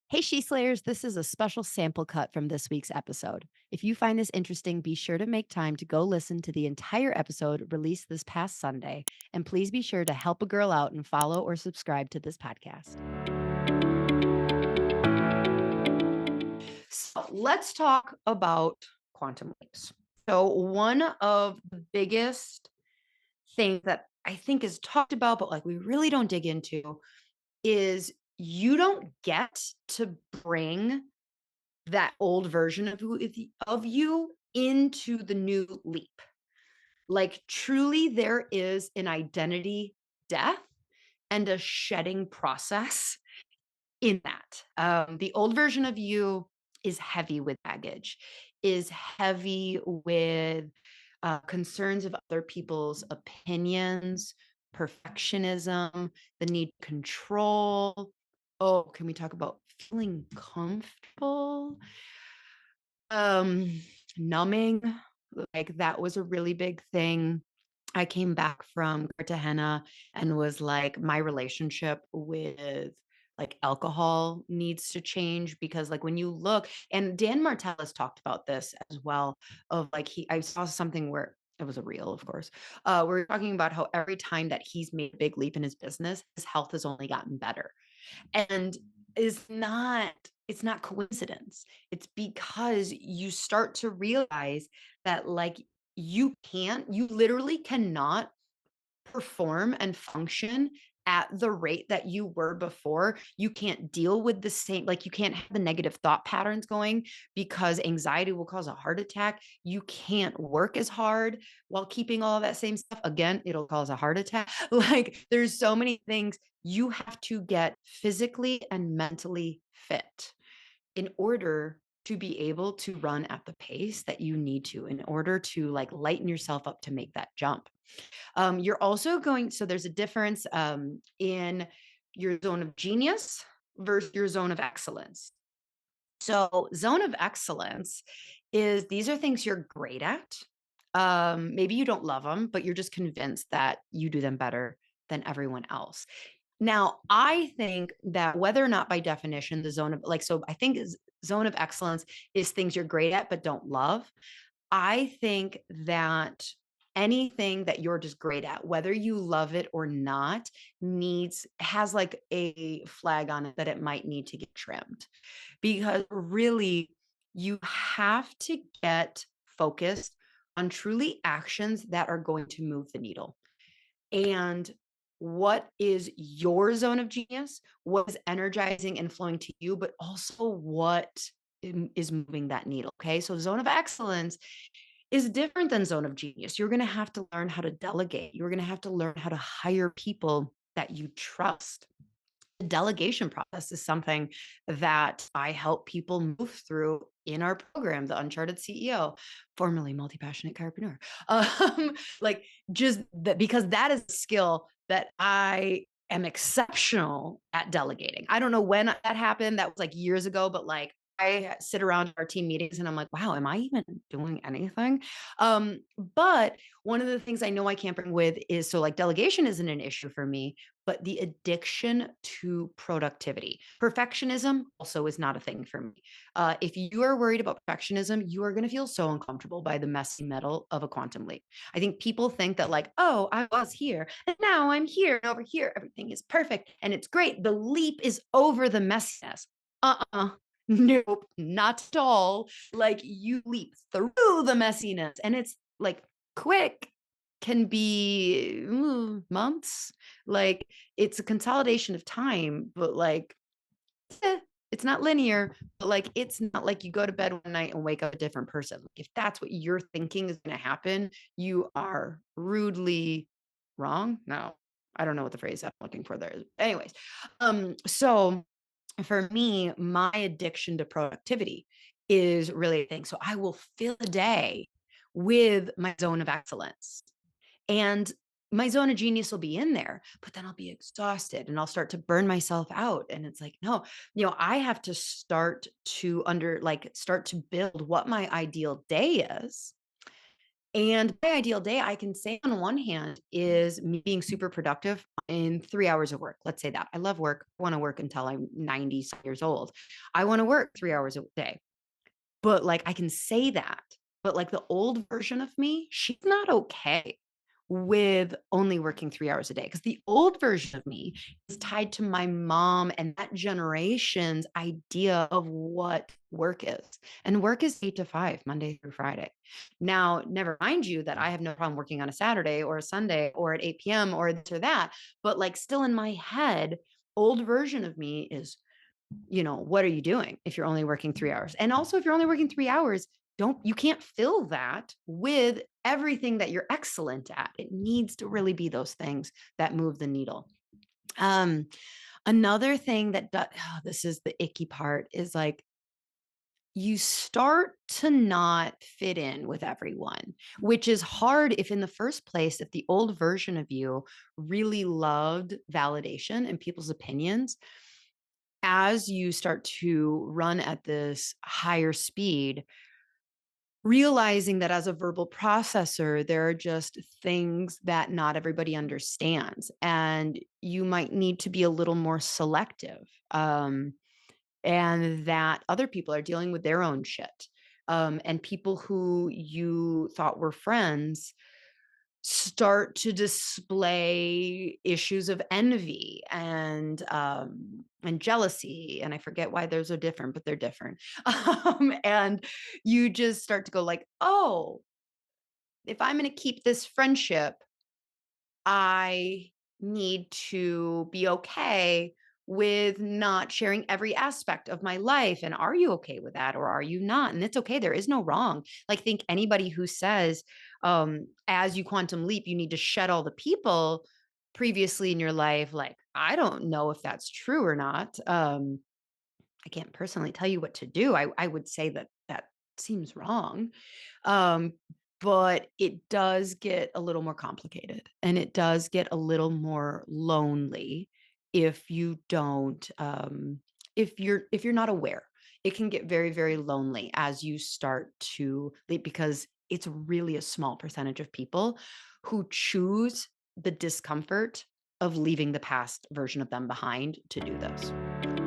Hey, She Slayers, this is a special sample cut from this week's episode. If you find this interesting, be sure to make time to go listen to the entire episode released this past Sunday. And please be sure to help a girl out and follow or subscribe to this podcast. So let's talk about quantum leaps. So, one of the biggest things that I think is talked about, but like we really don't dig into, is you don't get to bring that old version of you into the new leap. Like truly there is an identity death and a shedding process in that. The old version of you is heavy with baggage, is heavy with concerns of other people's opinions, perfectionism, the need to control. Oh, can we talk about feeling comfortable? Um, Numbing, like, that was a really big thing. I came back from Cartagena and was like, my relationship with, like, alcohol needs to change because, like, when you look and Dan Martell has talked about this as well, of, like, I saw something where it was a reel, of course, where we're talking about how every time that he's made a big leap in his business, his health has only gotten better. And it's not coincidence. It's because you start to realize that, like, you literally cannot perform and function at the rate that you were before. You can't deal with the same, like, you can't have the negative thought patterns going because anxiety will cause a heart attack. You can't work as hard while keeping all of that same stuff. Again, it'll cause a heart attack. Like, there's so many things you have to get physically and mentally fit in order to be able to run at the pace that you need to in order to, like, lighten yourself up to make that jump. You're also going, so there's a difference in your zone of genius versus your zone of excellence. So, zone of excellence is these are things you're great at. Maybe you don't love them, but you're just convinced that you do them better than everyone else. Now, I think that whether or not by definition, the zone of, like, so I think zone of excellence is things you're great at but don't love. I think that anything that you're just great at, whether you love it or not, has like a flag on it that it might need to get trimmed. Because really, you have to get focused on truly actions that are going to move the needle. And what is your zone of genius? What is energizing and flowing to you, but also what is moving that needle? Okay. So, zone of excellence is different than zone of genius. You're going to have to learn how to delegate. You're going to have to learn how to hire people that you trust. The delegation process is something that I help people move through in our program, the Uncharted CEO, formerly multi-passionate chiropreneur. Like, just that, because that is a skill that I am exceptional at delegating. I don't know when that happened. That was like years ago, but like I sit around our team meetings and I'm like, wow, am I even doing anything? But one of the things I know I can't bring with is, so like delegation isn't an issue for me, but the addiction to productivity. Perfectionism also is not a thing for me. If you are worried about perfectionism, you are going to feel so uncomfortable by the messy metal of a quantum leap. I think people think that, like, oh, I was here and now I'm here and over here. Everything is perfect and it's great. The leap is over the messiness. Nope, not at all. Like, you leap through the messiness and it's like quick can be months. Like, it's a consolidation of time, but like, eh, it's not linear, but like, it's not like you go to bed one night and wake up a different person. Like, if that's what you're thinking is going to happen, you are rudely wrong. No, I don't know what the phrase I'm looking for there is. Anyways, so for me, my addiction to productivity is really a thing. So I will fill a day with my zone of excellence. And my zone of genius will be in there, but then I'll be exhausted and I'll start to burn myself out. And it's like, no, I have to start to start to build what my ideal day is And my ideal day, I can say on one hand, is me being super productive in 3 hours of work. Let's say that. I love work. I want to work until I'm 90 years old. I want to work 3 hours a day. But, like, I can say that, but, like, the old version of me, she's not okay with only working 3 hours a day, because the old version of me is tied to my mom and that generation's idea of what work is, and work is 8 to 5, Monday through Friday. Now, never mind you that I have no problem working on a Saturday or a Sunday or at 8 p.m. or this or that, but, like, still in my head, old version of me is, what are you doing if you're only working 3 hours? And also, if you're only working 3 hours, you can't fill that with everything that you're excellent at. It needs to really be those things that move the needle. Um, Another thing this is the icky part, is like you start to not fit in with everyone, which is hard if in the first place, if the old version of you really loved validation and people's opinions, as you start to run at this higher speed, realizing that as a verbal processor, there are just things that not everybody understands. And you might need to be a little more selective. And that other people are dealing with their own shit. And people who you thought were friends start to display issues of envy and jealousy, and I forget why those are different, but they're different. And you just start to go like, oh, if I'm going to keep this friendship, I need to be okay with not sharing every aspect of my life. And are you okay with that, or are you not? And it's okay. There is no wrong. Like, think anybody who says, as you quantum leap, you need to shed all the people previously in your life. Like, I don't know if that's true or not. I can't personally tell you what to do. I would say that that seems wrong. Um, but it does get a little more complicated, and it does get a little more lonely if you don't if you're not aware. It can get very, very lonely as you start to leave, because it's really a small percentage of people who choose the discomfort of leaving the past version of them behind to do this.